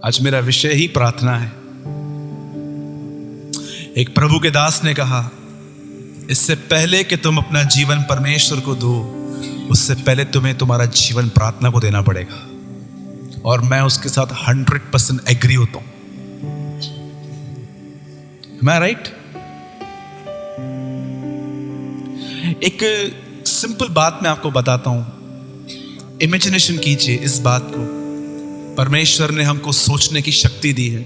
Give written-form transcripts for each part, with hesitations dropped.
आज मेरा विषय ही प्रार्थना है। एक प्रभु के दास ने कहा, इससे पहले कि तुम अपना जीवन परमेश्वर को दो, उससे पहले तुम्हें तुम्हारा जीवन प्रार्थना को देना पड़ेगा। और मैं उसके साथ 100% एग्री होता हूं। मैं राइट? एक सिंपल बात मैं आपको बताता हूं। इमेजिनेशन कीजिए इस बात को। परमेश्वर ने हमको सोचने की शक्ति दी है।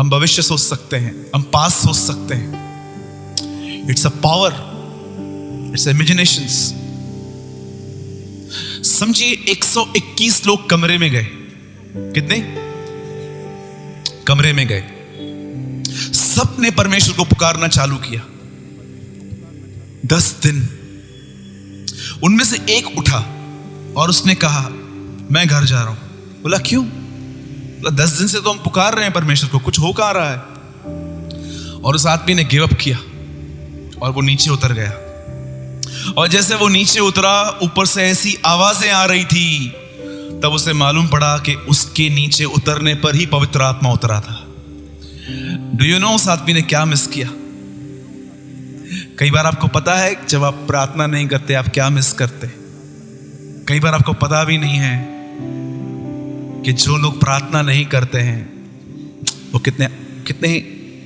हम भविष्य सोच सकते हैं, हम पास सोच सकते हैं। It's a power, it's imaginations. समझिए 121 लोग कमरे में गए। कितने कमरे में गए? सब ने परमेश्वर को पुकारना चालू किया। 10 दिन। उनमें से एक उठा और उसने कहा, मैं घर जा रहा हूं। बोला क्यों? बोला 10 दिन से तो हम पुकार रहे हैं परमेश्वर को, कुछ हो कहां रहा है। और उस आदमी ने गिव अप किया और वो नीचे उतर गया। और जैसे वो नीचे उतरा, ऊपर से ऐसी आवाजें आ रही थी, तब उसे मालूम पड़ा कि उसके नीचे उतरने पर ही पवित्र आत्मा उतरा था। डू यू नो उस आदमी ने क्या मिस किया? कई बार आपको पता है जब आप प्रार्थना नहीं करते आप क्या मिस करते। कई बार आपको पता भी नहीं है कि जो लोग प्रार्थना नहीं करते हैं वो कितने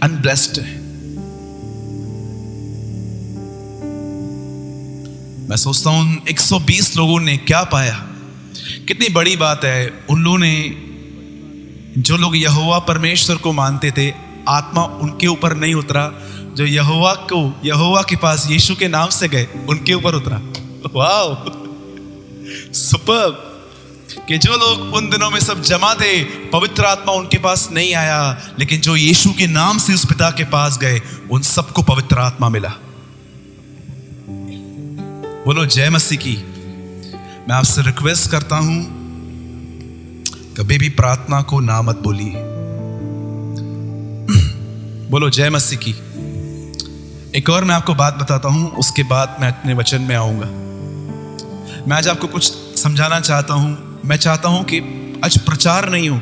अनब्लेस्ड हैं। मैं सोचता हूं 120 लोगों ने क्या पाया। कितनी बड़ी बात है। उन लोगों ने, जो लोग यहोवा परमेश्वर को मानते थे, आत्मा उनके ऊपर नहीं उतरा। जो यहोवा के पास यीशु के नाम से गए, उनके ऊपर उतरा। Wow, superb. कि जो लोग उन दिनों में सब जमा थे, पवित्र आत्मा उनके पास नहीं आया, लेकिन जो यीशु के नाम से उस पिता के पास गए, उन सबको पवित्र आत्मा मिला। बोलो जय मसीह की। मैं आपसे रिक्वेस्ट करता हूं, कभी भी प्रार्थना को ना मत बोलिए। बोलो जय मसीह की। एक और मैं आपको बात बताता हूं, उसके बाद मैं अपने वचन में आऊंगा। मैं आज आपको कुछ समझाना चाहता हूं। मैं चाहता हूं कि आज प्रचार नहीं हो,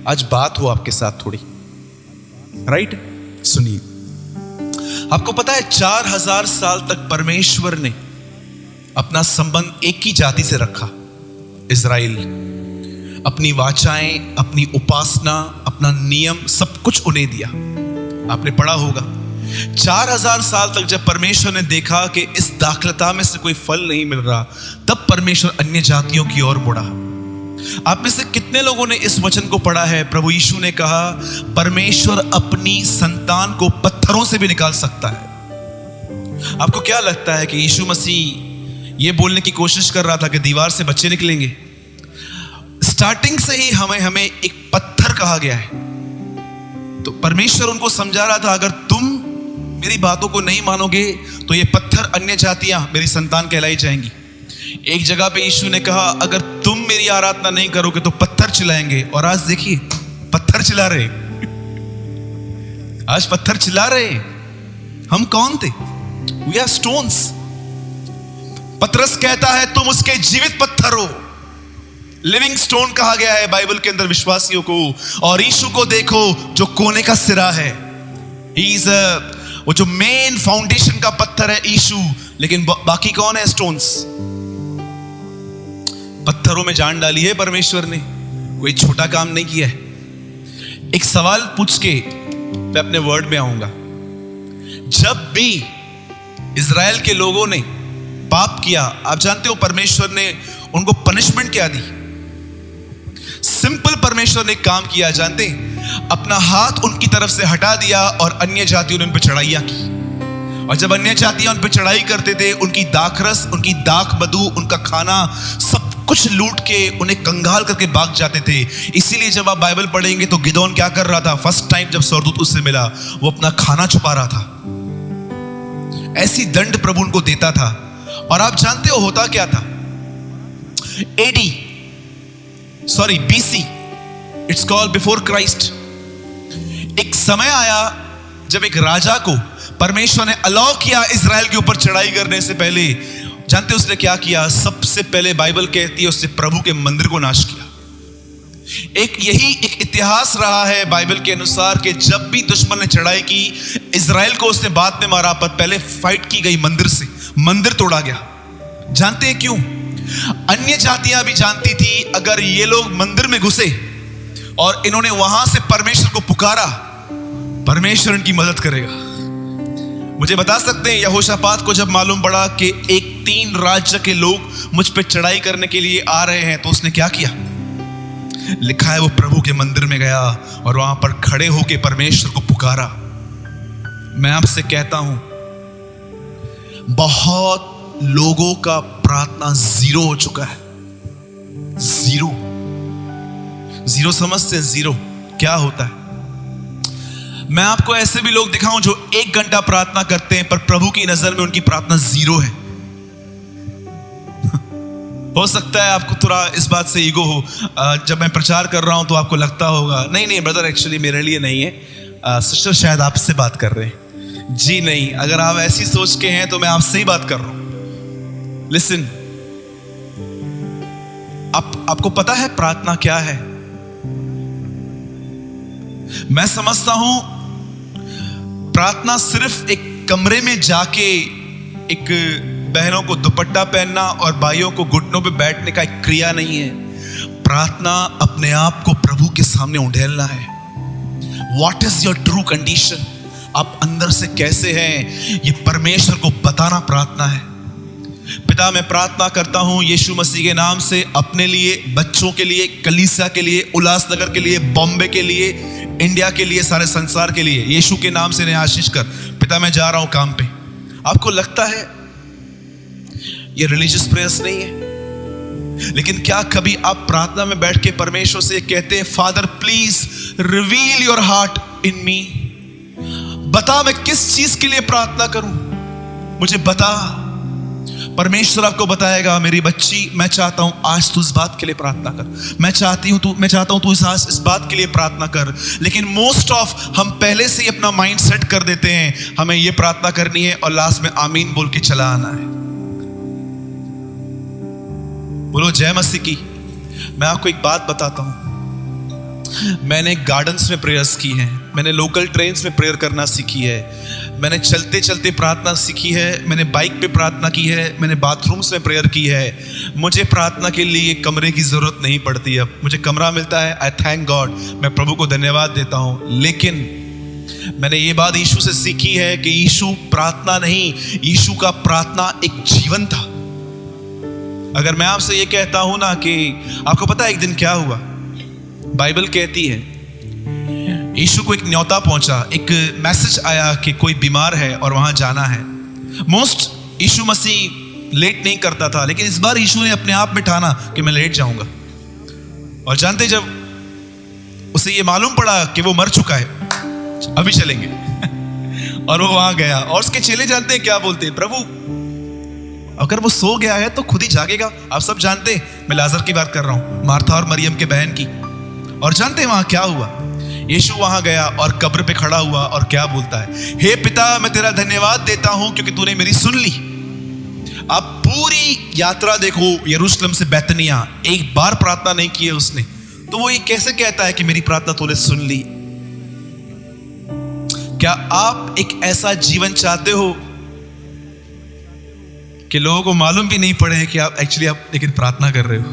आज बात हो आपके साथ थोड़ी। राइट? सुनिए, आपको पता है 4000 साल तक परमेश्वर ने अपना संबंध एक ही जाति से रखा, इज़राइल। अपनी वाचाएं, अपनी उपासना, अपना नियम, सब कुछ उन्हें दिया। आपने पढ़ा होगा 4000 साल तक जब परमेश्वर ने देखा कि इस दाखलता में से कोई फल नहीं मिल रहा, तब परमेश्वर अन्य जातियों की ओर मुड़ा। आप में से कितने लोगों ने इस वचन को पढ़ा है? प्रभु यीशु ने कहा, परमेश्वर अपनी संतान को पत्थरों से भी निकाल सकता है। आपको क्या लगता है कि यीशु मसीह ये बोलने की कोशिश कर रहा था कि दीवार से बच्चे निकलेंगे? स्टार्टिंग से ही हमें एक पत्थर कहा गया है। तो परमेश्वर उनको समझा रहा था, अगर तुम मेरी बातों को नहीं मानोगे तो ये पत्थर, अन्य जातियां मेरी संतान कहलाई जाएंगी। एक जगह पे यीशु ने कहा, अगर तुम मेरी आराधना नहीं करोगे तो पत्थर चिल्लाएंगे। और आज देखिए, पत्थर चिल्ला रहे। आज पत्थर चिल्ला रहे। हम कौन थे? We are stones. पतरस कहता है, तुम उसके जीवित पत्थर हो। लिविंग स्टोन कहा गया है बाइबल के अंदर विश्वासियों को। और यीशु को देखो जो कोने का सिरा है। वो जो मेन फाउंडेशन का पत्थर है यीशु, लेकिन बाकी कौन है? स्टोन्स। पत्थरों में जान डाली है परमेश्वर ने, कोई छोटा काम नहीं किया है। एक सवाल पूछ के मैं अपने वर्ड में आऊंगा। जब भी इज़राइल के लोगों ने पाप किया, आप जानते हो परमेश्वर ने उनको पनिशमेंट क्या दी? सिंपल परमेश्वर ने काम किया, जानते? अपना हाथ उनकी तरफ से हटा दिया और अन्य जातियों ने उन पर चढ़ाइयां की। और जब अन्य जातियां उन पर चढ़ाई करते थे, उनकी दाखरस, उनकी दाख मधु, उनका खाना, सब कुछ लूट के उन्हें कंगाल करके भाग जाते थे। इसीलिए जब आप बाइबल पढ़ेंगे तो गिदोन क्या कर रहा था? फर्स्ट टाइम जब स्वर्गदूत उससे मिला, वो अपना खाना छुपा रहा था। ऐसी दंड प्रभु उनको देता था। और आप जानते हो होता क्या था? BC, it's called before Christ. एक समय आया जब एक राजा को परमेश्वर ने अलाउ किया इज़राइल के ऊपर चढ़ाई करने से पहले। जानते उसने क्या किया? सबसे पहले बाइबल कहती है उसने प्रभु के मंदिर को नाश किया। यही एक इतिहास रहा है बाइबल के अनुसार कि जब भी दुश्मन ने चढ़ाई की, इजराइल को उसने बाद में मारा, पर पहले फाइट की गई मंदिर से, मंदिर तोड़ा गया। जानते हैं क्यों? अन्य जातियां भी जानती थी अगर ये लोग मंदिर में घुसे और इन्होंने वहां से परमेश्वर को पुकारा, परमेश्वर इनकी मदद करेगा। मुझे बता सकते हैं यहोशापात को जब मालूम पड़ा कि एक 3 राज्य के लोग मुझ पे चढ़ाई करने के लिए आ रहे हैं, तो उसने क्या किया? लिखा है वो प्रभु के मंदिर में गया और वहां पर खड़े होकर परमेश्वर को पुकारा। मैं आपसे कहता हूं, बहुत लोगों का प्रार्थना 0 हो चुका है। 0 0 समझते हैं? 0 क्या होता है? मैं आपको ऐसे भी लोग दिखाऊं जो 1 घंटा प्रार्थना करते हैं, पर प्रभु की नजर में उनकी प्रार्थना 0 है। हो सकता है आपको थोड़ा इस बात से ईगो हो, जब मैं प्रचार कर रहा हूं तो आपको लगता होगा नहीं ब्रदर, एक्चुअली मेरे लिए नहीं है, सिस्टर शायद आपसे बात कर रहे हैं। जी नहीं, अगर आप ऐसी सोच के हैं तो मैं आपसे ही बात कर रहा हूं। लिसन, आपको पता है प्रार्थना क्या है? मैं समझता हूं प्रार्थना सिर्फ एक कमरे में जाके एक बहनों को दुपट्टा पहनना और भाइयों को घुटनों पे बैठने का एक क्रिया नहीं है। प्रार्थना अपने आप को प्रभु के सामने उंडेलना है। What is your true condition? आप अंदर से कैसे हैं, ये परमेश्वर को बताना प्रार्थना है। पिता, मैं प्रार्थना करता हूं यीशु मसीह के नाम से, अपने लिए, बच्चों के लिए, कलीसिया के लिए, उल्लासनगर के लिए, बॉम्बे के लिए, इंडिया के लिए, सारे संसार के लिए, यीशु के नाम से इन्हें आशीष कर। पिता, मैं जा रहा हूं काम पे। आपको लगता है ये रिलीजियस प्रेयर्स नहीं है, लेकिन क्या कभी आप प्रार्थना में बैठ के परमेश्वर से कहते हैं, father please reveal your heart in me, बता मैं किस चीज के लिए प्रार्थना करूं, मुझे बता। परमेश्वर आपको बताएगा, मेरी बच्ची, मैं चाहता हूं आज तू इस बात के लिए प्रार्थना कर, मैं चाहता हूं तू इस बात के लिए प्रार्थना कर। लेकिन मोस्ट ऑफ हम पहले से ही अपना माइंड सेट कर देते हैं, हमें ये प्रार्थना करनी है और लास्ट में आमीन बोल के चला आना है। बोलो जय मसीह की। मैं आपको एक बात बताता हूं, मैंने गार्डन्स में प्रेयर्स की हैं, मैंने लोकल ट्रेन्स में प्रेयर करना सीखी है, मैंने चलते चलते प्रार्थना सीखी है, मैंने बाइक पे प्रार्थना की है, मैंने बाथरूम्स में प्रेयर की है। मुझे प्रार्थना के लिए कमरे की जरूरत नहीं पड़ती। अब मुझे कमरा मिलता है, आई थैंक गॉड, मैं प्रभु को धन्यवाद देता हूं। लेकिन मैंने ये बात यीशु से सीखी है कि यीशु प्रार्थना नहीं, यीशु का प्रार्थना एक जीवन था। अगर मैं आपसे ये कहता हूं ना कि आपको पता है एक दिन क्या हुआ, बाइबल कहती है यीशु को एक न्योता पहुंचा, एक मैसेज आया कि कोई बीमार है और वहां जाना है। मोस्ट यीशु मसीह लेट नहीं करता था, लेकिन इस बार यीशु ने अपने आप में ठाना कि मैं लेट जाऊंगा। और जानते, जब उसे ये मालूम पड़ा कि वो मर चुका है, अभी चलेंगे और वो वहां गया और उसके चेले जानते हैं क्या बोलते हैं, प्रभु अगर वो सो गया है तो खुद ही जागेगा। आप सब जानते हैं, मैं लाजर की बात कर रहा हूं, मार्था और मरियम के बहन की। और जानते हैं वहां क्या हुआ? यीशु वहां गया और कब्र पे खड़ा हुआ और क्या बोलता है, हे पिता, मैं तेरा धन्यवाद देता हूं क्योंकि तूने मेरी सुन ली। आप पूरी यात्रा देखो, यरूशलेम से बैतनिया, एक बार प्रार्थना नहीं की है उसने, तो वो ये कैसे कहता है कि मेरी प्रार्थना तूने सुन ली? क्या आप एक ऐसा जीवन चाहते हो कि लोगों को मालूम भी नहीं पड़े कि आप एक्चुअली लेकिन प्रार्थना कर रहे हो?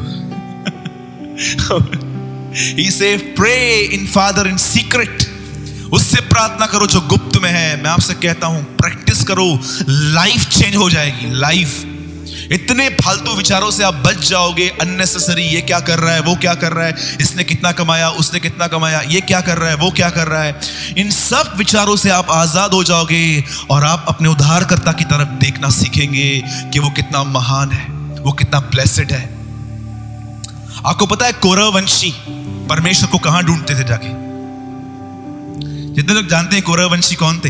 He said, pray in Father in secret. उससे प्रार्थना करो जो गुप्त में है। मैं आपसे कहता हूं, प्रैक्टिस करो, लाइफ चेंज हो जाएगी। लाइफ, इतने फालतू विचारों से आप बच जाओगे, अननेसेसरी, ये क्या कर रहा है, वो क्या कर रहा है, इसने कितना कमाया, उसने कितना कमाया, ये क्या कर रहा है, वो क्या कर रहा है, इन सब विचारों से आप आजाद हो जाओगे और आप अपने उद्धारकर्ता की तरफ देखना सीखेंगे कि वो कितना महान है, वो कितना ब्लेसेड है। आपको पता है कोरह वंशी परमेश्वर को कहां ढूंढते थे जाके? जितने लोग जानते हैं कोरह वंशी कौन थे?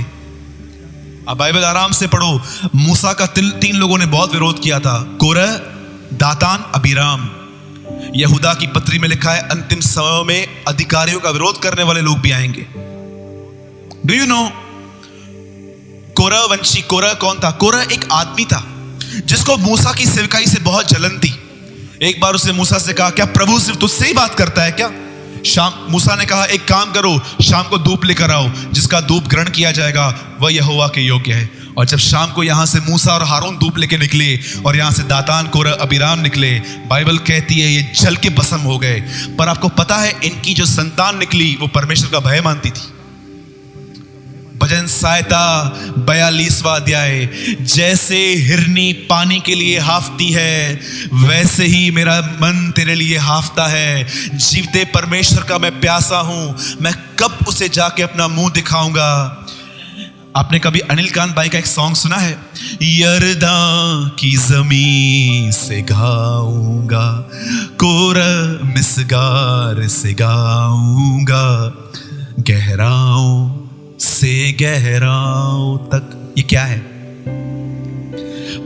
आप बाइबल आराम से पढ़ो। मूसा का 3 लोगों ने बहुत विरोध किया था, कोरह, दातान, अबीराम। यहूदा की पत्री में लिखा है अंतिम समय में अधिकारियों का विरोध करने वाले लोग भी आएंगे। डू यू नो कोरह वंशी? कोरह कौन था? कोरह एक आदमी था जिसको मूसा की सेवकाई से बहुत जलन थी। एक बार उसने मूसा से कहा, क्या प्रभु सिर्फ तुझसे ही बात करता है क्या? शाम मूसा ने कहा एक काम करो, शाम को धूप लेकर आओ, जिसका धूप ग्रहण किया जाएगा वह यहोवा के योग्य है। और जब शाम को यहाँ से मूसा और हारून धूप लेके निकले और यहाँ से दातान कोरह अबीराम निकले, बाइबल कहती है ये जल के भस्म हो गए। पर आपको पता है इनकी जो संतान निकली वो परमेश्वर का भय मानती थी। भजन सहायता 42वां अध्याय, जैसे हिरनी पानी के लिए हाफती है वैसे ही मेरा मन तेरे लिए हाफता है। जीवते परमेश्वर का मैं प्यासा हूं, मैं कब उसे जाके अपना मुंह दिखाऊंगा। आपने कभी अनिल कांत भाई का एक सॉन्ग सुना है, यरदा की जमीन से गाऊंगा, कोरह मिसगार से गाऊंगा, गहराओं से गहराओं तक। ये क्या है?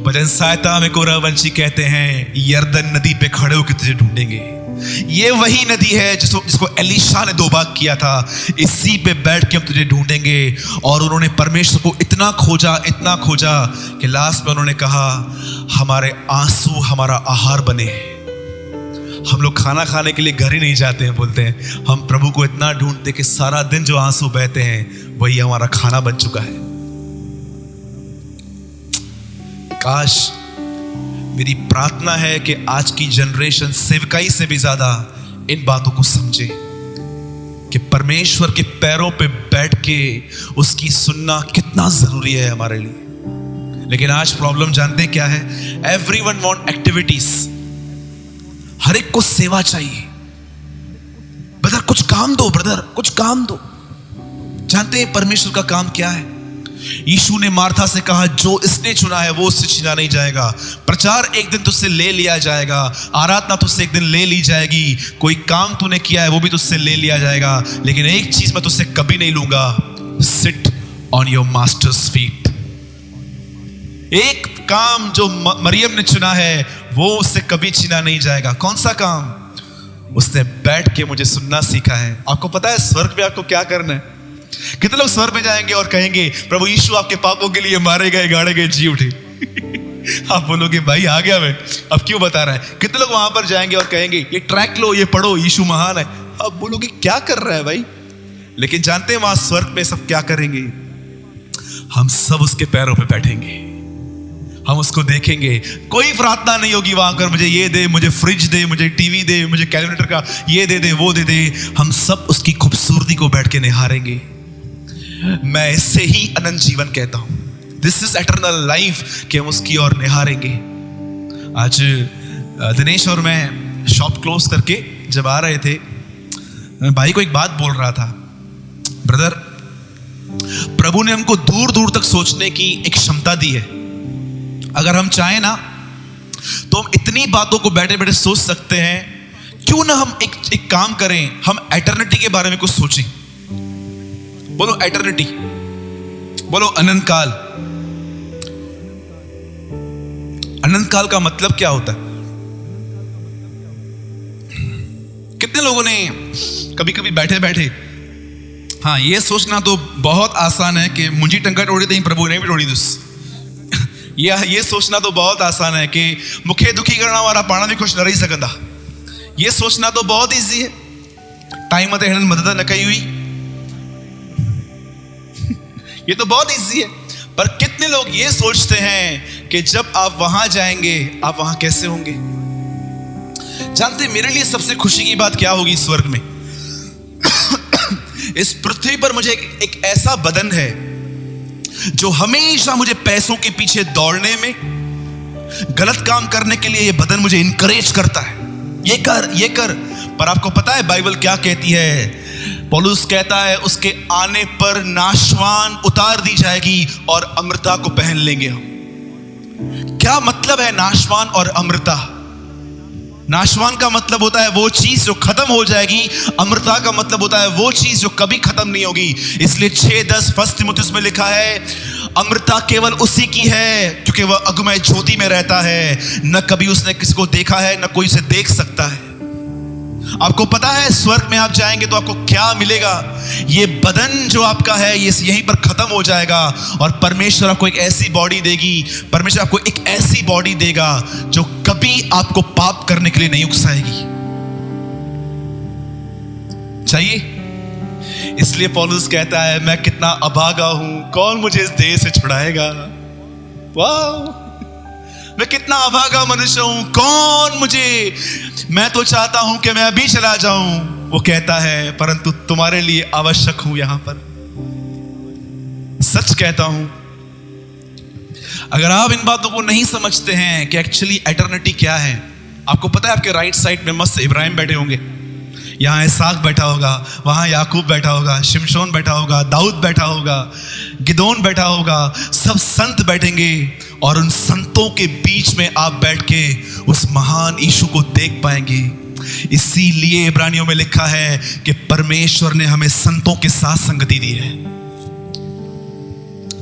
भजन सहायता में कोरह वंशी कहते हैं यरदन नदी पे खड़े होकर तुझे ढूंढेंगे। ये वही नदी है जिसको एलीशा ने 2 भाग किया था। इसी पे बैठ के हम तुझे ढूंढेंगे। और उन्होंने परमेश्वर को इतना खोजा कि लास्ट में उन्होंने कहा हमारे आंसू हमारा आहार बने। हम लोग खाना खाने के लिए घर ही नहीं जाते हैं, बोलते हैं हम प्रभु को इतना ढूंढते कि सारा दिन जो आंसू बहते हैं वही हमारा खाना बन चुका है। काश, मेरी प्रार्थना है कि आज की जनरेशन सेवकाई से भी ज्यादा इन बातों को समझे कि परमेश्वर के पैरों पे बैठ के उसकी सुनना कितना जरूरी है हमारे लिए। लेकिन आज प्रॉब्लम जानते हैं क्या है? Everyone want activities. हर एक को सेवा चाहिए। ब्रदर कुछ काम दो, ब्रदर कुछ काम दो। जानते हैं परमेश्वर का काम क्या है? यीशु ने मार्था से कहा जो इसने चुना है वो उससे छीना नहीं जाएगा। प्रचार एक दिन तुझसे ले लिया जाएगा, आराधना तुझसे एक दिन ले ली जाएगी, कोई काम तूने किया है वो भी तुझसे ले लिया जाएगा, लेकिन एक चीज मैं तुझसे कभी नहीं लूंगा, sit on your masters feet. एक काम जो मरियम ने चुना है वो उससे कभी छीना नहीं जाएगा। कौन सा काम? उसने बैठ के मुझे सुनना सीखा है। आपको पता है स्वर्ग में आपको क्या करना है? कितने लोग स्वर्ग में जाएंगे और कहेंगे प्रभु यीशु आपके पापों के लिए मारे गए, गाड़े गए, जी उठे। आप बोलोगे भाई आ गया मैं, अब क्यों बता रहा है? कितने लोग वहां पर जाएंगे और कहेंगे ये ट्रैक लो, ये पढ़ो, यीशु महान है। आप बोलोगे क्या कर रहा है भाई? लेकिन जानते हैं वहां स्वर्ग में सब क्या करेंगे? हम सब उसके पैरों पे बैठेंगे, हम उसको देखेंगे। कोई प्रार्थना नहीं होगी वहां कर मुझे ये दे, मुझे फ्रिज दे, मुझे टीवी दे, मुझे कैलकुलेटर का ये दे दे, वो दे दे। हम सब उसकी खूबसूरती को बैठ के निहारेंगे। मैं इससे ही अनंत जीवन कहता हूं, दिस इज एटर्नल लाइफ, कि हम उसकी ओर निहारेंगे। आज दिनेश और मैं शॉप क्लोज करके जब आ रहे थे, भाई को एक बात बोल रहा था, ब्रदर प्रभु ने हमको दूर दूर तक सोचने की एक क्षमता दी है। अगर हम चाहें ना तो हम इतनी बातों को बैठे बैठे सोच सकते हैं। क्यों ना हम एक काम करें, हम एटर्निटी के बारे में कुछ सोचें। बोलो एटर्निटी, बोलो अनंत काल। अनंत काल का मतलब क्या होता है? कितने लोगों ने कभी कभी बैठे बैठे, हाँ ये सोचना तो बहुत आसान है कि मुझे टंका टोड़ी थी प्रभु ने भी टोड़ी दुस। ये सोचना तो बहुत आसान है कि मुखे दुखी करना वाला पाना भी खुश न रही सकता। ये सोचना तो बहुत ईजी है, टाइम मत मदद न कही हुई। ये तो बहुत इजी है। पर कितने लोग ये सोचते हैं कि जब आप वहां जाएंगे आप वहां कैसे होंगे? जानते मेरे लिए सबसे खुशी की बात क्या होगी स्वर्ग में? इस पृथ्वी पर मुझे एक ऐसा बदन है जो हमेशा मुझे पैसों के पीछे दौड़ने में, गलत काम करने के लिए ये बदन मुझे इनकरेज करता है, ये कर। पर आपको पता है बाइबल क्या कहती है? पौलुस कहता है उसके आने पर नाशवान उतार दी जाएगी और अमृता को पहन लेंगे हम। क्या मतलब है नाशवान और अमृता? नाशवान का मतलब होता है वो चीज जो खत्म हो जाएगी, अमृता का मतलब होता है वो चीज जो कभी खत्म नहीं होगी। इसलिए 6:10 फर्स्ट तिमुथियुस में लिखा है अमृता केवल उसी की है क्योंकि वह अगमय ज्योति में रहता है, न कभी उसने किसी को देखा है न कोई उसे देख सकता है। आपको पता है स्वर्ग में आप जाएंगे तो आपको क्या मिलेगा? ये बदन जो आपका है ये यहीं पर खत्म हो जाएगा और परमेश्वर आपको एक ऐसी बॉडी देगी, परमेश्वर आपको एक ऐसी बॉडी देगा जो कभी आपको पाप करने के लिए नहीं उकसाएगी। चाहिए। इसलिए पौलुस कहता है मैं कितना अभागा हूं, कौन मुझे इस देह से छुड़ाएगा। वाह, मैं कितना अभागा मनुष्य हूं, कौन मुझे, मैं तो चाहता हूं कि मैं अभी चला जाऊं। वो कहता है परंतु तुम्हारे लिए आवश्यक हूं यहां पर। सच कहता हूं, अगर आप इन बातों को नहीं समझते हैं कि एक्चुअली एटर्निटी क्या है। आपको पता है आपके राइट साइड में मस्त इब्राहिम बैठे होंगे, यहाँ इसाक बैठा होगा, वहाँ याकूब बैठा होगा, शिमशोन बैठा होगा, दाऊद बैठा होगा, गिदोन बैठा होगा, सब संत बैठेंगे और उन संतों के बीच में आप बैठ के उस महान यीशु को देख पाएंगे। इसीलिए इब्रानियों में लिखा है कि परमेश्वर ने हमें संतों के साथ संगति दी है।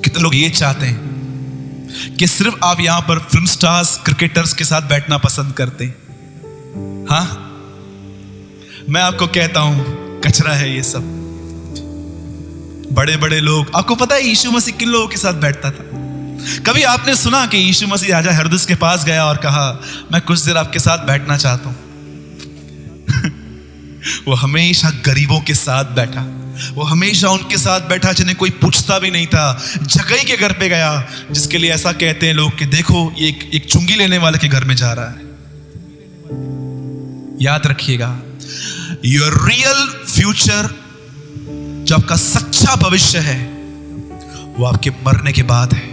कितने लोग ये चाहते हैं कि सिर्फ आप यहां पर फिल्म स्टार्स, क्रिकेटर्स के साथ बैठना पसंद करते हैं। हाँ, मैं आपको कहता हूं कचरा है ये सब। बड़े बड़े लोग, आपको पता है यीशु मसीह किन लोगों के साथ बैठता था? कभी आपने सुना कि यीशु मसीह राजा हेरोदेस के पास गया और कहा मैं कुछ देर आपके साथ बैठना चाहता हूं? वो हमेशा गरीबों के साथ बैठा, वो हमेशा उनके साथ बैठा जिन्हें कोई पूछता भी नहीं था। जगई के घर पे गया, जिसके लिए ऐसा कहते हैं लोग कि देखो ये एक चुंगी लेने वाले के घर में जा रहा है। याद रखिएगा, योर रियल फ्यूचर, जो आपका सच्चा भविष्य है, वो आपके मरने के बाद है।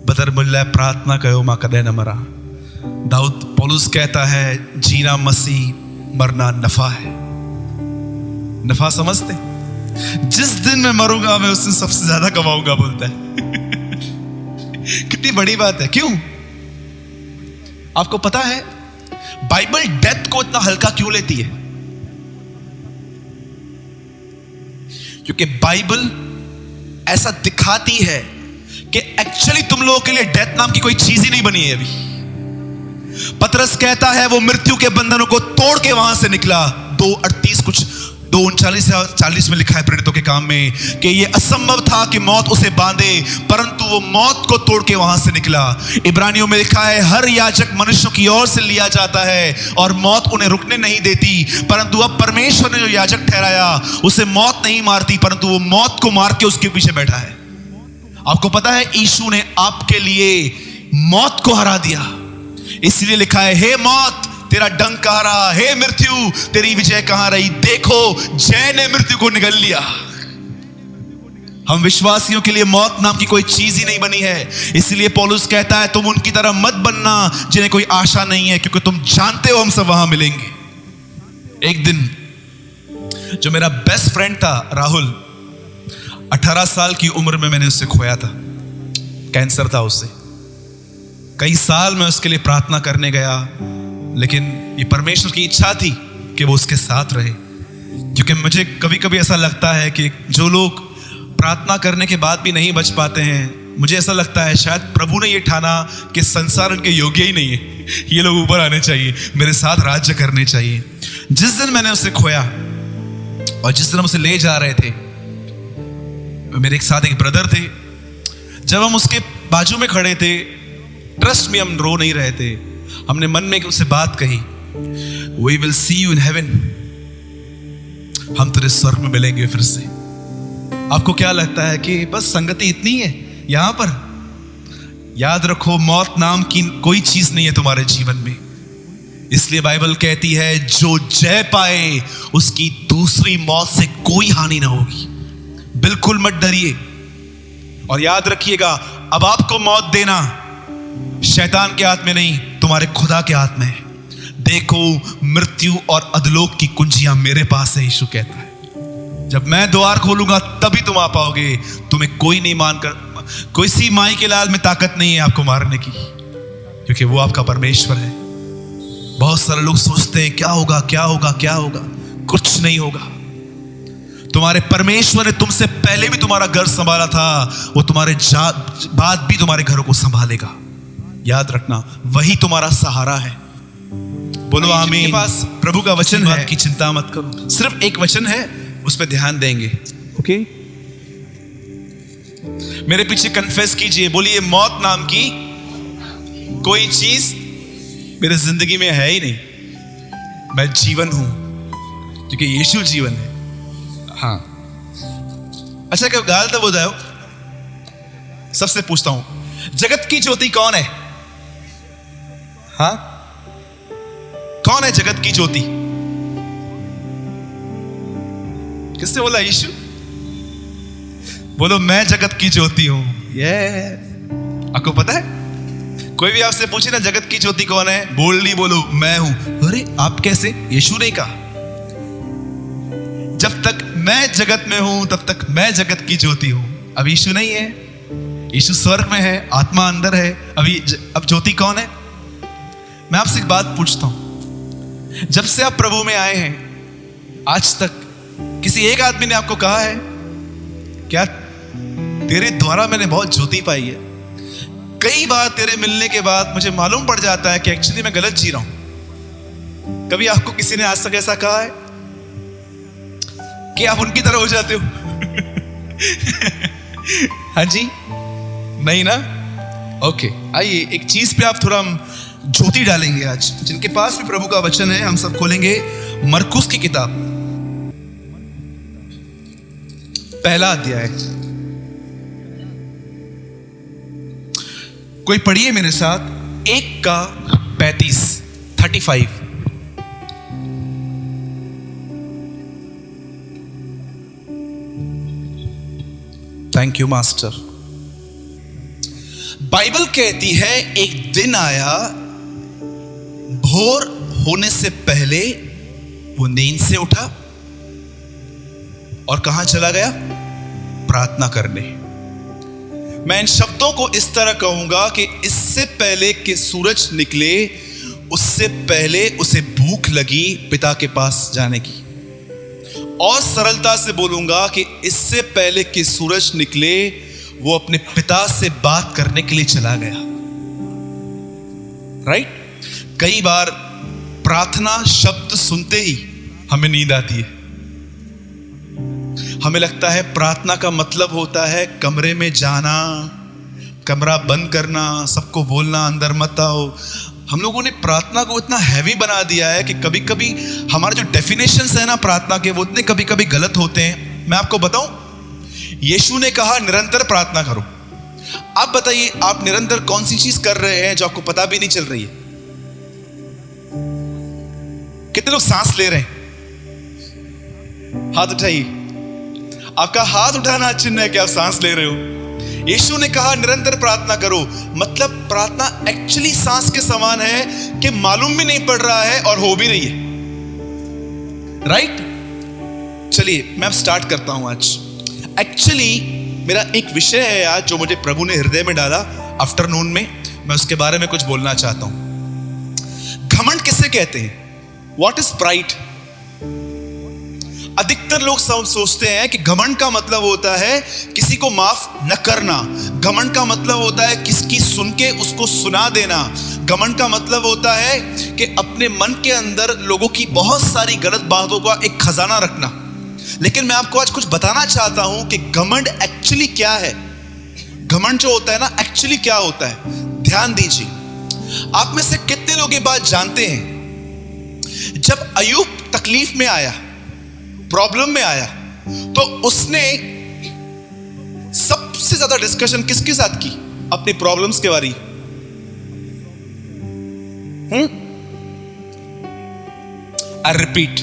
बदर मुल्ला प्रार्थना कहो मां कदे न मरा। दाऊद, पौलुस कहता है जीना मसीह, मरना नफा है। नफा समझते? जिस दिन मैं मरूंगा मैं उस दिन सबसे ज्यादा कमाऊंगा, बोलता है। कितनी बड़ी बात है। क्यों? आपको पता है बाइबल डेथ को इतना हल्का क्यों लेती है? क्योंकि बाइबल ऐसा दिखाती है कि एक्चुअली तुम लोगों के लिए डेथ नाम की कोई चीज ही नहीं बनी है अभी। पतरस कहता है वो मृत्यु के बंधनों को तोड़ के वहां से निकला। 2:38 कुछ 2:39 में लिखा है प्रेरितों के काम में कि ये असंभव था कि मौत उसे बांधे, परंतु वो मौत को तोड़ के वहां से निकला। इब्रानियों में लिखा है हर याजक मनुष्यों की ओर से लिया जाता है और मौत उन्हें रुकने नहीं देती, परंतु अब परमेश्वर ने जो याजक ठहराया उसे मौत नहीं मारती, परंतु वो मौत को मार के उसके पीछे बैठा है। आपको पता है यीशु ने आपके लिए मौत को हरा दिया। इसलिए लिखा है हे मौत तेरा डंक कहां रहा, हे मृत्यु तेरी विजय कहां रही। देखो जय ने मृत्यु को निगल लिया। हम विश्वासियों के लिए मौत नाम की कोई चीज ही नहीं बनी है। इसलिए पौलुस कहता है तुम उनकी तरह मत बनना जिन्हें कोई आशा नहीं है, क्योंकि तुम जानते हो हम सब वहां मिलेंगे। एक दिन जो मेरा बेस्ट फ्रेंड था राहुल, 18 साल की उम्र में मैंने उससे खोया था। कैंसर था उससे। कई साल मैं उसके लिए प्रार्थना करने गया, लेकिन ये परमेश्वर की इच्छा थी कि वो उसके साथ रहे। क्योंकि मुझे कभी कभी ऐसा लगता है कि जो लोग प्रार्थना करने के बाद भी नहीं बच पाते हैं, मुझे ऐसा लगता है शायद प्रभु ने ये ठाना कि संसार उनके योग्य ही नहीं है, ये लोग ऊपर आने चाहिए, मेरे साथ राज्य करने चाहिए। जिस दिन मैंने उसे खोया और जिस दिन हम उसे ले जा रहे थे, मेरे एक साथ एक ब्रदर थे, जब हम उसके बाजू में खड़े थे, ट्रस्ट में हम रो नहीं रहे थे, हमने मन में उससे बात कही, We will see you in heaven, हम तेरे स्वर्ग में मिलेंगे फिर से। आपको क्या लगता है कि बस संगति इतनी है यहां पर? याद रखो मौत नाम की कोई चीज नहीं है तुम्हारे जीवन में। इसलिए बाइबल कहती है जो जय पाए उसकी दूसरी मौत से कोई हानि ना होगी। बिल्कुल मत डरिए और याद रखिएगा, अब आपको मौत देना शैतान के हाथ में नहीं, तुम्हारे खुदा के हाथ में है। देखो मृत्यु और अधलोक की कुंजियां मेरे पास है, यीशु कहता है। जब मैं द्वार खोलूंगा तभी तुम आ पाओगे। तुम्हें कोई नहीं मानकर, कोई सी माई के लाल में ताकत नहीं है आपको मारने की, क्योंकि वो आपका परमेश्वर है। बहुत सारे लोग सोचते हैं क्या होगा क्या होगा क्या होगा, कुछ नहीं होगा। तुम्हारे परमेश्वर ने तुमसे पहले भी तुम्हारा घर संभाला था, वो तुम्हारे बाद भी तुम्हारे घरों को संभालेगा। याद रखना वही तुम्हारा सहारा है। बोलो आमीन। पास प्रभु का वचन है कि चिंता मत करो। सिर्फ एक वचन है, उस पर ध्यान देंगे। ओके, मेरे पीछे कन्फेस कीजिए, बोलिए मौत नाम की कोई चीज मेरे जिंदगी में है ही नहीं, मैं जीवन हूं क्योंकि यीशु जीवन है। हाँ, अच्छा क्या गाल तो बताओ, सबसे पूछता हूं, जगत की ज्योति कौन है? हाँ, कौन है जगत की ज्योति? किसने बोला? यीशु। बोलो मैं जगत की ज्योति हूं। आपको पता है, कोई भी आपसे पूछे ना जगत की ज्योति कौन है, बोल्डली बोलो मैं हूं। अरे आप कैसे? यीशु ने कहा जब तक मैं जगत में हूं तब तक मैं जगत की ज्योति हूं। अब यीशु नहीं है, यीशु स्वर्ग में है, आत्मा अंदर है। अब ज्योति कौन है? मैं आपसे एक बात पूछता हूं, जब से आप प्रभु में आए हैं आज तक किसी एक आदमी ने आपको कहा है क्या तेरे द्वारा मैंने बहुत ज्योति पाई है? कई बार तेरे मिलने के बाद मुझे मालूम पड़ जाता है कि एक्चुअली मैं गलत जी रहा हूं। कभी आपको किसी ने आज तक ऐसा कहा है कि आप उनकी तरह हो जाते हो? हाँ जी, नहीं ना? ओके, आइए एक चीज पे आप थोड़ा ज्योति डालेंगे आज। जिनके पास भी प्रभु का वचन है, हम सब खोलेंगे मरकुस की किताब, पहला अध्याय। कोई पढ़िए मेरे साथ, 1:35। Thank you master. बाइबल कहती है एक दिन आया, भोर होने से पहले वो नींद से उठा और कहां चला गया? प्रार्थना करने। मैं इन शब्दों को इस तरह कहूंगा कि इससे पहले कि सूरज निकले, उससे पहले उसे भूख लगी पिता के पास जाने की। और सरलता से बोलूंगा कि इससे पहले कि सूरज निकले वो अपने पिता से बात करने के लिए चला गया। राइट? कई बार प्रार्थना शब्द सुनते ही हमें नींद आती है। हमें लगता है प्रार्थना का मतलब होता है कमरे में जाना, कमरा बंद करना, सबको बोलना अंदर मत आओ। हम लोगों ने प्रार्थना को इतना हैवी बना दिया है कि कभी कभी हमारे जो डेफिनेशंस है ना प्रार्थना के, वो इतने कभी कभी गलत होते हैं। मैं आपको बताऊं, यीशु ने कहा निरंतर प्रार्थना करो। आप बताइए, आप निरंतर कौन सी चीज कर रहे हैं जो आपको पता भी नहीं चल रही है? कितने लोग सांस ले रहे हैं? हाथ उठाइए। आपका हाथ उठाना चिन्ह है कि आप सांस ले रहे हो। यीशु ने कहा निरंतर प्रार्थना करो, मतलब प्रार्थना एक्चुअली सांस के समान है कि मालूम भी नहीं पड़ रहा है और हो भी रही है। राइट? चलिए मैं अब स्टार्ट करता हूं। आज एक्चुअली मेरा एक विषय है आज जो मुझे प्रभु ने हृदय में डाला आफ्टरनून में, मैं उसके बारे में कुछ बोलना चाहता हूं। घमंड किसे कहते हैं? What is pride? अधिकतर लोग सोचते हैं कि घमंड का मतलब होता है किसी को माफ न करना। घमंड का मतलब होता है किसकी सुन के उसको सुना देना। घमंड का मतलब होता है कि अपने मन के अंदर लोगों की बहुत सारी गलत बातों का एक खजाना रखना। लेकिन मैं आपको आज कुछ बताना चाहता हूं कि घमंड एक्चुअली क्या है। घमंड जो होता है ना, एक्चुअली क्या होता है, ध्यान दीजिए। आप में से कितने लोग ये बात जानते हैं, जब अय्यूब तकलीफ में आया, प्रॉब्लम में आया, तो उसने सबसे ज्यादा डिस्कशन किसके साथ की? अपनी प्रॉब्लम्स के बारे में। आई रिपीट,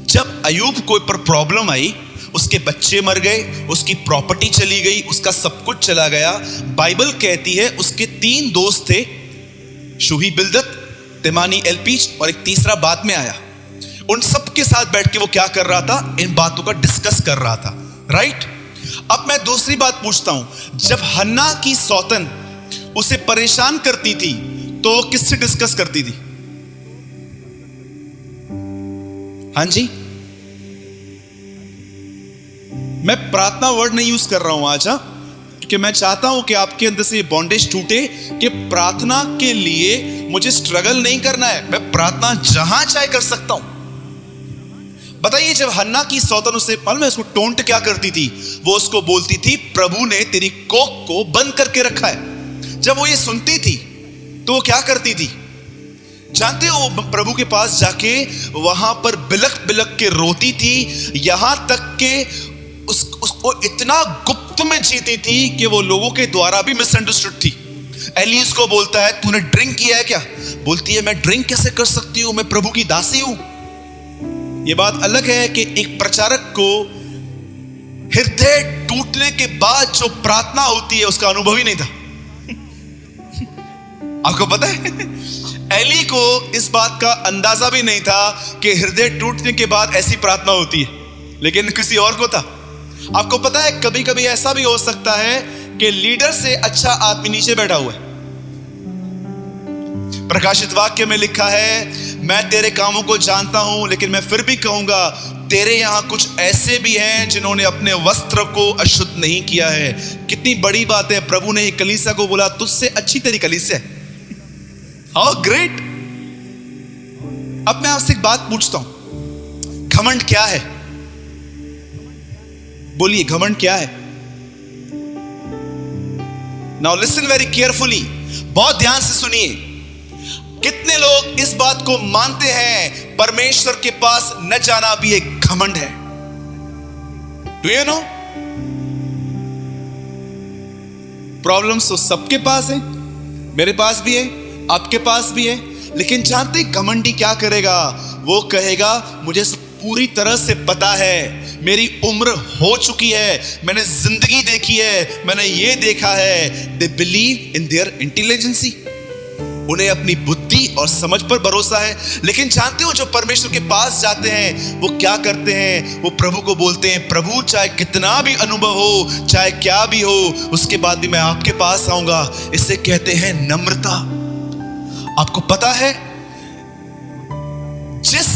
जब अय्यूब को पर प्रॉब्लम आई, उसके बच्चे मर गए, उसकी प्रॉपर्टी चली गई, उसका सब कुछ चला गया। बाइबल कहती है उसके 3 दोस्त थे, शूही बिल्दत, तेमानी एल्पीज और एक तीसरा बाद में आया। उन सब के साथ बैठ के वो क्या कर रहा था? इन बातों का डिस्कस कर रहा था। राइट? अब मैं दूसरी बात पूछता हूं, जब हन्ना की सौतन उसे परेशान करती थी तो वो किससे डिस्कस करती थी? हाँ जी, मैं प्रार्थना वर्ड नहीं यूज कर रहा हूं आज, क्योंकि मैं चाहता हूं कि आपके अंदर से ये बॉन्डेज टूटे कि प्रार्थना के लिए मुझे स्ट्रगल नहीं करना है, मैं प्रार्थना जहां चाहे कर सकता हूं। बताइए, जब हन्ना की सौतन उसे मालूम है उसको टोंट क्या करती थी? वो उसको बोलती थी प्रभु ने तेरी कोख को बंद करके रखा है। जब वो ये सुनती थी तो वो क्या करती थी? जानते हो वो प्रभु के पास जाके वहां पर बिलक बिलक के रोती थी, यहां तक के उसको इतना गुप्त में जीती थी कि वो लोगों के द्वारा भी मिसअंडरस्टूड थी। एली उसको बोलता है तूने ड्रिंक किया है क्या? बोलती है मैं ड्रिंक कैसे कर सकती हूं, मैं प्रभु की दासी हूं। यह बात अलग है कि एक प्रचारक को हृदय टूटने के बाद जो प्रार्थना होती है उसका अनुभव ही नहीं था। आपको पता है एली को इस बात का अंदाजा भी नहीं था कि हृदय टूटने के बाद ऐसी प्रार्थना होती है, लेकिन किसी और को था। आपको पता है कभी कभी ऐसा भी हो सकता है कि लीडर से अच्छा आदमी नीचे बैठा हुआ है। प्रकाशित वाक्य में लिखा है मैं तेरे कामों को जानता हूं, लेकिन मैं फिर भी कहूंगा तेरे यहां कुछ ऐसे भी हैं जिन्होंने अपने वस्त्र को अशुद्ध नहीं किया है। कितनी बड़ी बात है, प्रभु ने कलीसिया को बोला तुझसे अच्छी तेरी कलीसिया है। How great. अब मैं आपसे एक बात पूछता हूं, घमंड क्या है? बोलिए घमंड क्या है? नाउ लिसन वेरी केयरफुली, बहुत ध्यान से सुनिए। कितने लोग इस बात को मानते हैं परमेश्वर के पास न जाना भी एक घमंड है? Do you know? प्रॉब्लम्स तो सबके पास है, मेरे पास भी है, आपके पास भी है, लेकिन जानते घमंडी क्या करेगा? वो कहेगा मुझे पूरी तरह से पता है, मेरी उम्र हो चुकी है, मैंने जिंदगी देखी है, मैंने ये देखा है। They believe in their intelligency, उन्हें अपनी बुद्धि और समझ पर भरोसा है। लेकिन जानते हो जो परमेश्वर के पास जाते हैं वो क्या करते हैं? वो प्रभु को बोलते हैं प्रभु चाहे कितना भी अनुभव हो, चाहे क्या भी हो, उसके बाद भी मैं आपके पास आऊंगा। इसे कहते हैं नम्रता। आपको पता है जिस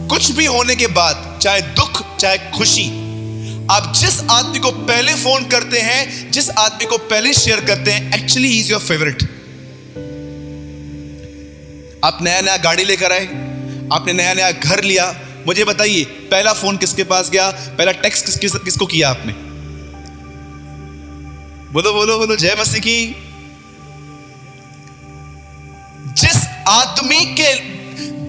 कुछ भी होने के बाद, चाहे दुख चाहे खुशी, आप जिस आदमी को पहले फोन करते हैं, जिस आदमी को पहले शेयर करते हैं, actually he is your favourite. आप नया नया गाड़ी लेकर आए, आपने नया नया घर लिया, मुझे बताइए पहला फोन किसके पास गया, पहला टेक्स्ट किसको किया आपने? बोलो बोलो बोलो जय मसीह की। जिस आदमी के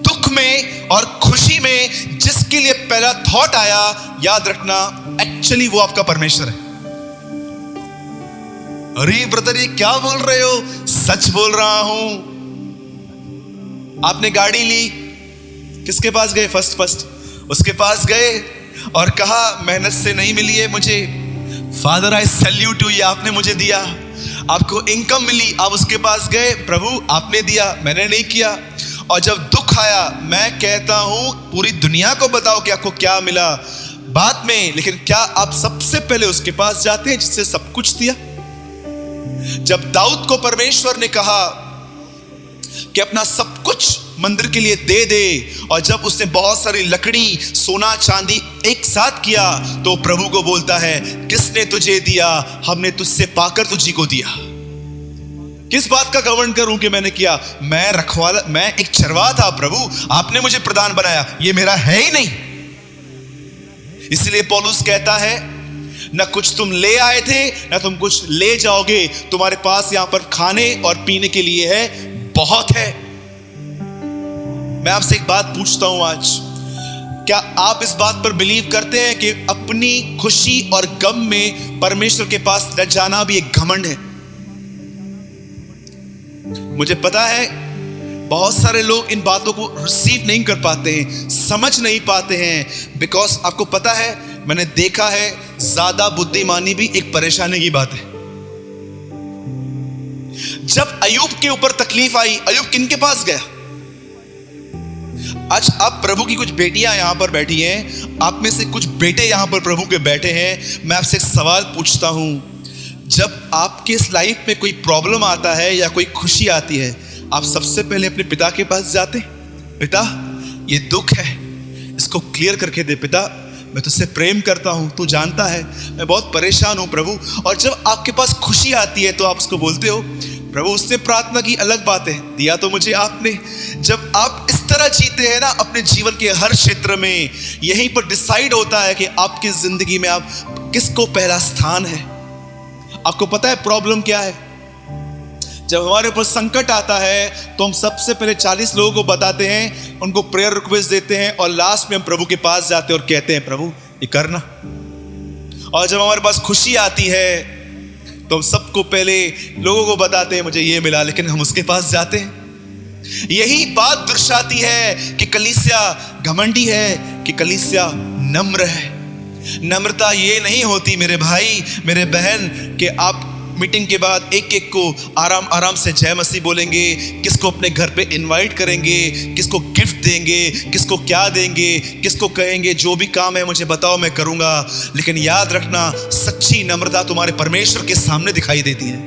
दुख में और खुशी में जिसके लिए पहला थॉट आया, याद रखना एक्चुअली वो आपका परमेश्वर है। अरे ब्रदर ये क्या बोल रहे हो? सच बोल रहा हूं। आपने गाड़ी ली, किसके पास गए? फर्स्ट उसके पास गए और कहा मेहनत से नहीं मिली है मुझे, फादर आई सैल्यूट यू, ये आपने मुझे दिया। आपको इनकम मिली, आप उसके पास गए, प्रभु आपने दिया, मैंने नहीं किया। और जब दुख आया, मैं कहता हूं पूरी दुनिया को बताओ कि आपको क्या मिला बाद में, लेकिन क्या आप सबसे पहले उसके पास जाते हैं जिससे सब कुछ दिया? जब दाऊद को परमेश्वर ने कहा कि अपना सब कुछ मंदिर के लिए दे दे, और जब उसने बहुत सारी लकड़ी सोना चांदी एक साथ किया, तो प्रभु को बोलता है किसने तुझे दिया? हमने तुझसे पाकर तुझी को दिया। किस बात का घमंड करूं कि मैंने किया? मैं रखवाला, मैं एक चरवाहा था प्रभु, आपने मुझे प्रधान बनाया, ये मेरा है ही नहीं। इसलिए पौलुस कहता है न कुछ तुम ले आए थे न तुम कुछ ले जाओगे, तुम्हारे पास यहां पर खाने और पीने के लिए है, बहुत है। मैं आपसे एक बात पूछता हूं आज, क्या आप इस बात पर बिलीव करते हैं कि अपनी खुशी और गम में परमेश्वर के पास न जाना भी एक घमंड है? मुझे पता है बहुत सारे लोग इन बातों को रिसीव नहीं कर पाते हैं, समझ नहीं पाते हैं, बिकॉज आपको पता है मैंने देखा है ज्यादा बुद्धिमानी भी एक परेशानी की बात है। जब अय्यूब के ऊपर तकलीफ आई, अय्यूब किनके पास गया? आज आप प्रभु की कुछ बेटियां यहां पर बैठी हैं, आप में से कुछ बेटे यहां पर प्रभु के बैठे हैं। मैं आपसे एक सवाल पूछता हूं, जब आपके इस लाइफ में कोई प्रॉब्लम आता है या कोई खुशी आती है, आप सबसे पहले अपने पिता के पास जाते? पिता ये दुख है, इसको क्लियर करके दे। पिता मैं तुझसे प्रेम करता हूं, तू जानता है मैं बहुत परेशान हूं प्रभु। और जब आपके पास खुशी आती है तो आप उसको बोलते हो प्रभु उसने प्रार्थना की, अलग बात है, दिया तो मुझे आपने। जब आप इस तरह जीते हैं ना अपने जीवन के हर क्षेत्र में, यहीं पर डिसाइड होता है कि आपकी जिंदगी में आप किसको पहला स्थान है। आपको पता है प्रॉब्लम क्या है? जब हमारे ऊपर संकट आता है तो हम सबसे पहले 40 लोगों को बताते हैं, उनको प्रेयर रिक्वेस्ट देते हैं और लास्ट में हम प्रभु के पास जाते हैं और कहते हैं प्रभु ये करना। और जब हमारे पास खुशी आती है तो हम सबको पहले लोगों को बताते हैं मुझे ये मिला, लेकिन हम उसके पास जाते हैं। यही बात दर्शाती है कि कलीसिया घमंडी है, कि कलीसिया नम्र है। नम्रता ये नहीं होती मेरे भाई मेरे बहन कि आप मीटिंग के बाद एक एक को आराम आराम से जय मसीह बोलेंगे, किसको अपने घर पे इनवाइट करेंगे, किसको गिफ्ट देंगे, किसको क्या देंगे, किसको कहेंगे जो भी काम है मुझे बताओ मैं करूंगा। लेकिन याद रखना, सच्ची नम्रता तुम्हारे परमेश्वर के सामने दिखाई देती है।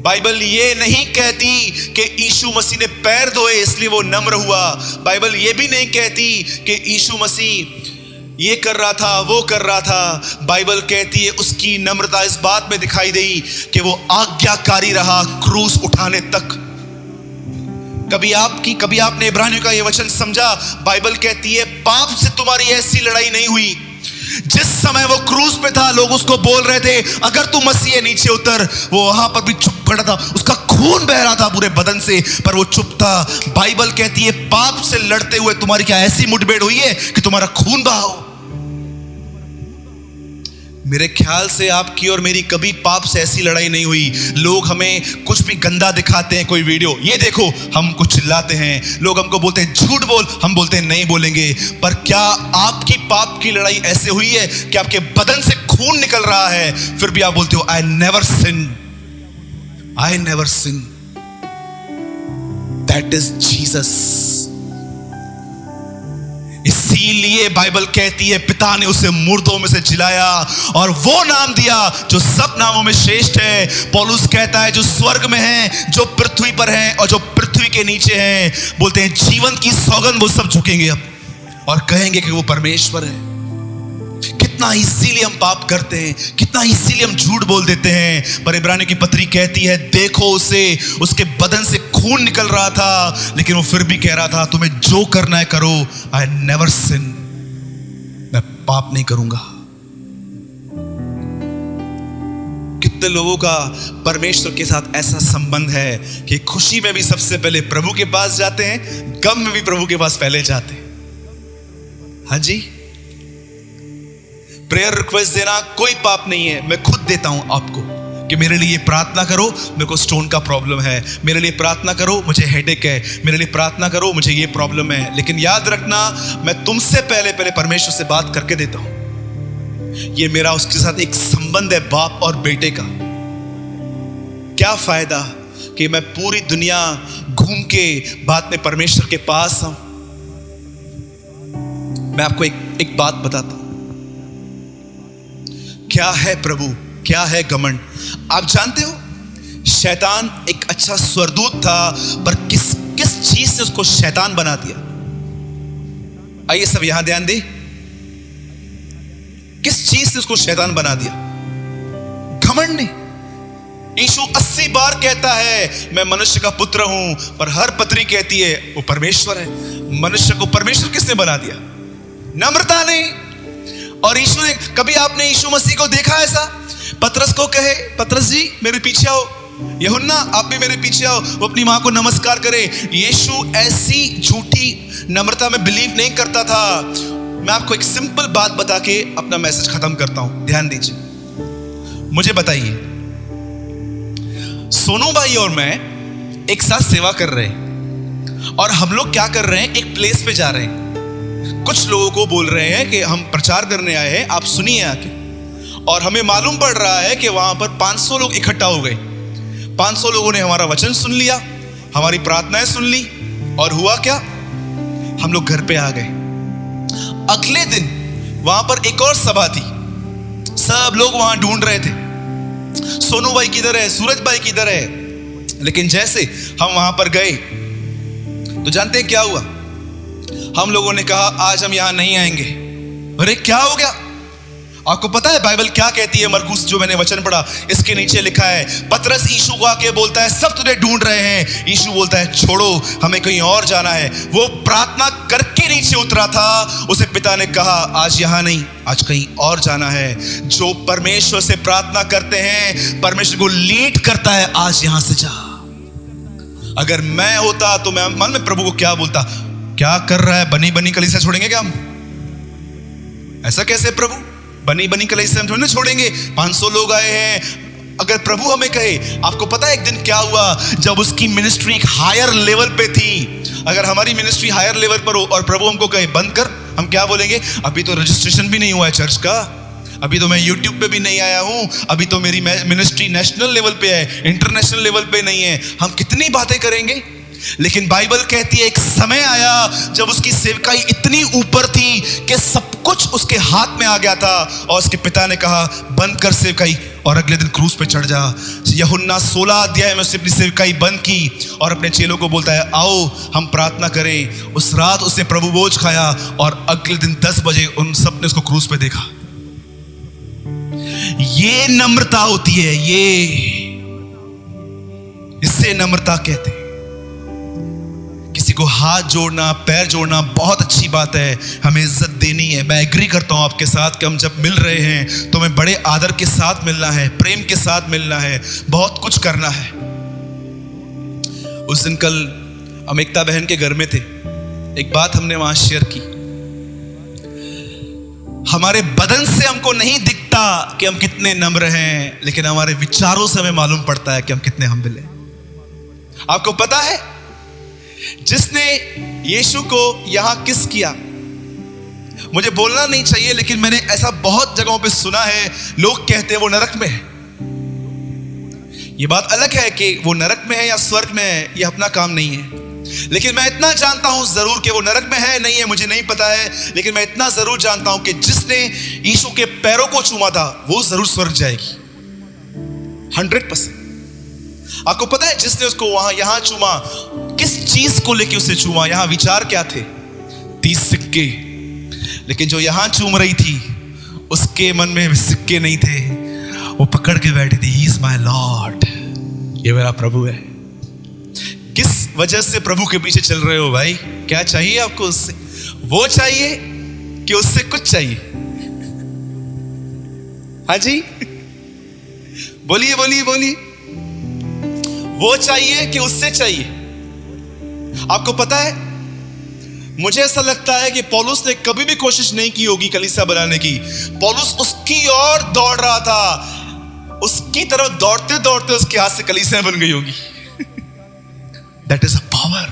बाइबल ये नहीं कहती कि यीशु मसीह ने पैर धोए इसलिए वो नम्र हुआ। बाइबल ये भी नहीं कहती कि यीशु मसीह ये कर रहा था वो कर रहा था। बाइबल कहती है उसकी नम्रता इस बात में दिखाई दी कि वो आज्ञाकारी रहा क्रूस उठाने तक। कभी आपने इब्रानियों का ये वचन समझा? बाइबल कहती है पाप से तुम्हारी ऐसी लड़ाई नहीं हुई। जिस समय वो क्रूस पे था लोग उसको बोल रहे थे अगर तू मसीह है नीचे उतर, वो वहां पर भी चुप खड़ा था, उसका खून बह रहा था पूरे बदन से, पर वो चुप था। बाइबल कहती है पाप से लड़ते हुए तुम्हारी क्या ऐसी मुठभेड़ हुई है कि तुम्हारा खून बहा हो? मेरे ख्याल से आपकी और मेरी कभी पाप से ऐसी लड़ाई नहीं हुई। लोग हमें कुछ भी गंदा दिखाते हैं, कोई वीडियो ये देखो, हम कुछ चिल्लाते हैं, लोग हमको बोलते हैं झूठ बोल, हम बोलते हैं नहीं बोलेंगे। पर क्या आपकी पाप की लड़ाई ऐसे हुई है कि आपके बदन से खून निकल रहा है फिर भी आप बोलते हो I never sin, I never sin? That is Jesus. इसीलिए बाइबल कहती है पिता ने उसे मुर्दों में से जिलाया और वो नाम दिया जो सब नामों में श्रेष्ठ है। पौलुस कहता है जो स्वर्ग में है, जो पृथ्वी पर है और जो पृथ्वी के नीचे हैं, बोलते हैं जीवन की सौगंध वो सब झुकेंगे अब और कहेंगे कि वो परमेश्वर है। कितना इसीलिए हम पाप करते हैं, कितना इसीलिए हम झूठ बोल देते हैं। पर इब्रानियों की पत्री कहती है देखो उसे, उसके बदन से खून निकल रहा था लेकिन वो फिर भी कह रहा था तुम्हें जो करना है करो, आई नेवर सिन, मैं पाप नहीं करूंगा। कितने लोगों का परमेश्वर के साथ ऐसा संबंध है कि खुशी में भी सबसे पहले प्रभु के पास जाते हैं, गम में भी प्रभु के पास पहले जाते हैं। हाँ जी, प्रेयर रिक्वेस्ट देना कोई पाप नहीं है। मैं खुद देता हूं आपको कि मेरे लिए प्रार्थना करो, मेरे को स्टोन का प्रॉब्लम है, मेरे लिए प्रार्थना करो, मुझे हेडेक है, मेरे लिए प्रार्थना करो, मुझे ये प्रॉब्लम है। लेकिन याद रखना मैं तुमसे पहले परमेश्वर से बात करके देता हूं। ये मेरा उसके साथ एक संबंध है बाप और बेटे का। क्या फायदा कि मैं पूरी दुनिया घूम के बाद में परमेश्वर के पास आऊं। मैं आपको एक बात बताता हूं, क्या है प्रभु, क्या है घमंड। आप जानते हो शैतान एक अच्छा स्वरदूत था, पर किस चीज से उसको शैतान बना दिया? आइए सब यहां ध्यान दे, किस चीज से उसको शैतान बना दिया? घमंड ने। यीशु 80 बार कहता है मैं मनुष्य का पुत्र हूं, पर हर पत्री कहती है वो परमेश्वर है। मनुष्य को परमेश्वर किसने बना दिया? नम्रता ने। और यीशु ने, कभी आपने यीशु मसीह को देखा ऐसा? पतरस को कहे पतरस जी मेरे पीछे आओ, यूहन्ना आप भी मेरे पीछे आओ, वो अपनी मां को नमस्कार करे। यीशु ऐसी झूठी नम्रता में बिलीव नहीं करता था। मैं आपको एक सिंपल बात बता के अपना मैसेज खत्म करता हूं, ध्यान दीजिए। मुझे बताइए, सोनू भाई और मैं एक साथ सेवा कर रहे हैं और हम लोग क्या कर रहे हैं, एक प्लेस पे जा रहे हैं। कुछ लोगों को बोल रहे हैं कि हम प्रचार करने आए हैं, आप सुनिए आके। और हमें मालूम पड़ रहा है कि वहां पर 500 लोग इकट्ठा हो गए। 500 लोगों ने हमारा वचन सुन लिया, हमारी प्रार्थनाएं सुन ली, और हुआ क्या, हम लोग घर पे आ गए। अगले दिन वहां पर एक और सभा थी, सब लोग वहां ढूंढ रहे थे सोनू भाई किधर है, सूरज भाई किधर है। लेकिन जैसे हम वहां पर गए तो जानते हैं क्या हुआ? हम लोगों ने कहा आज हम यहां नहीं आएंगे। अरे क्या हो गया? आपको पता है बाइबल क्या कहती है? मरकुस जो मैंने वचन पढ़ा, इसके नीचे लिखा है, पतरस यीशु को आके बोलता है सब तुझे ढूंढ रहे हैं। यीशु बोलता है छोड़ो, हमें कहीं और जाना है। वो प्रार्थना करके नीचे उतरा था, उसे पिता ने कहा आज यहाँ नहीं, आज कहीं और जाना है। जो परमेश्वर से प्रार्थना करते हैं, परमेश्वर को लीड करता है, आज यहाँ से जा। अगर मैं होता तो मैं मन में प्रभु को क्या बोलता, क्या कर रहा है, बनी बनी कलीसिया छोड़ेंगे क्या हम? ऐसा कैसे प्रभु, बनी बनी कलीसिया हम थोड़ी छोड़ेंगे, 500 लोग आए हैं। अगर प्रभु हमें कहे, आपको पता है एक दिन क्या हुआ, जब उसकी मिनिस्ट्री एक हायर लेवल पे थी, अगर हमारी मिनिस्ट्री हायर लेवल पर हो और प्रभु हमको कहे बंद कर, हम क्या बोलेंगे? अभी तो रजिस्ट्रेशन भी नहीं हुआ है चर्च का, अभी तो मैं यूट्यूब पे भी नहीं आया हूं, अभी तो मेरी मिनिस्ट्री नेशनल लेवल पे है, इंटरनेशनल लेवल पे नहीं है। हम कितनी बातें करेंगे। लेकिन बाइबल कहती है एक समय आया जब उसकी सेवकाई इतनी ऊपर थी कि सब कुछ उसके हाथ में आ गया था, और उसके पिता ने कहा बंद कर सेवकाई और अगले दिन क्रूस पे चढ़ जा। यूहन्ना 16 अध्याय में उसने अपनी सेवकाई बंद की और अपने चेलों को बोलता है आओ हम प्रार्थना करें। उस रात उसने प्रभु भोज खाया और अगले दिन 10 बजे उन सब ने उसको क्रूस पे देखा। ये नम्रता होती है, ये इससे नम्रता कहते हैं। किसी को हाथ जोड़ना, पैर जोड़ना बहुत अच्छी बात है, हमें इज्जत देनी है। मैं एग्री करता हूं आपके साथ कि हम जब मिल रहे हैं तो हमें बड़े आदर के साथ मिलना है, प्रेम के साथ मिलना है, बहुत कुछ करना है। उस दिन कल हम एकता बहन के घर में थे, एक बात हमने वहां शेयर की। हमारे बदन से हमको नहीं दिखता कि हम कितने नम्र हैं, लेकिन हमारे विचारों से हमें मालूम पड़ता है कि हम कितने हम्बल हैं। आपको पता है जिसने यीशु को यहां किस किया, मुझे बोलना नहीं चाहिए लेकिन मैंने ऐसा बहुत जगहों पे सुना है, लोग कहते हैं वो नरक में है। ये बात अलग है कि वो नरक में है या स्वर्ग में है, ये अपना काम नहीं है। लेकिन मैं इतना जानता हूं जरूर कि वो नरक में है नहीं है मुझे नहीं पता है, लेकिन मैं इतना जरूर जानता हूं कि जिसने यीशु के पैरों को चूमा था वो जरूर स्वर्ग जाएगी, 100%। आपको पता है जिसने उसको वहां यहां चूमा, किस चीज को लेके उसे चूमा? यहां विचार क्या थे? 30 सिक्के। लेकिन जो यहां चूम रही थी उसके मन में सिक्के नहीं थे, वो पकड़ के बैठी थी, ही इज माय लॉर्ड, ये मेरा प्रभु है। किस वजह से प्रभु के पीछे चल रहे हो भाई? क्या चाहिए आपको उससे? वो चाहिए कि उससे कुछ चाहिए? हाँ जी, बोलिए बोलिए बोलिए। वो चाहिए कि उससे चाहिए? आपको पता है मुझे ऐसा लगता है कि पौलुस ने कभी भी कोशिश नहीं की होगी कलीसिया बनाने की। पौलुस उसकी ओर दौड़ रहा था, उसकी तरफ दौड़ते दौड़ते उसके हाथ से कलीसिया बन गई होगी। That is a power.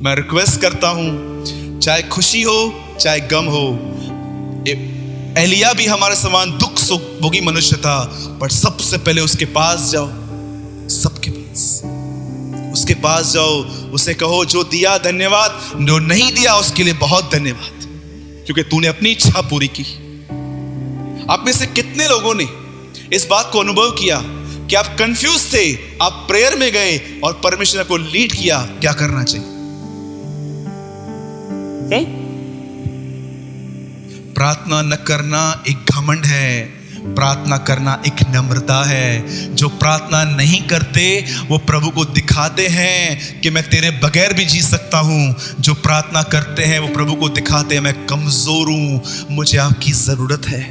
मैं रिक्वेस्ट करता हूं, चाहे खुशी हो चाहे गम हो, एलिया भी हमारे समान दुख सुख भोगी मनुष्य था, पर सबसे पहले उसके पास जाओ, सबके पास उसके पास जाओ, उसे कहो जो दिया धन्यवाद, जो नहीं दिया उसके लिए बहुत धन्यवाद, क्योंकि तूने अपनी इच्छा पूरी की। आप में से कितने लोगों ने इस बात को अनुभव किया कि आप कंफ्यूज थे, आप प्रेयर में गए और परमेश्वर को लीड किया क्या करना चाहिए? प्रार्थना न करना एक घमंड है, प्रार्थना करना एक नम्रता है। जो प्रार्थना नहीं करते वो प्रभु को दिखाते हैं कि मैं तेरे बगैर भी जी सकता हूं। जो प्रार्थना करते हैं वो प्रभु को दिखाते हैं मैं कमजोर हूं, मुझे आपकी जरूरत है।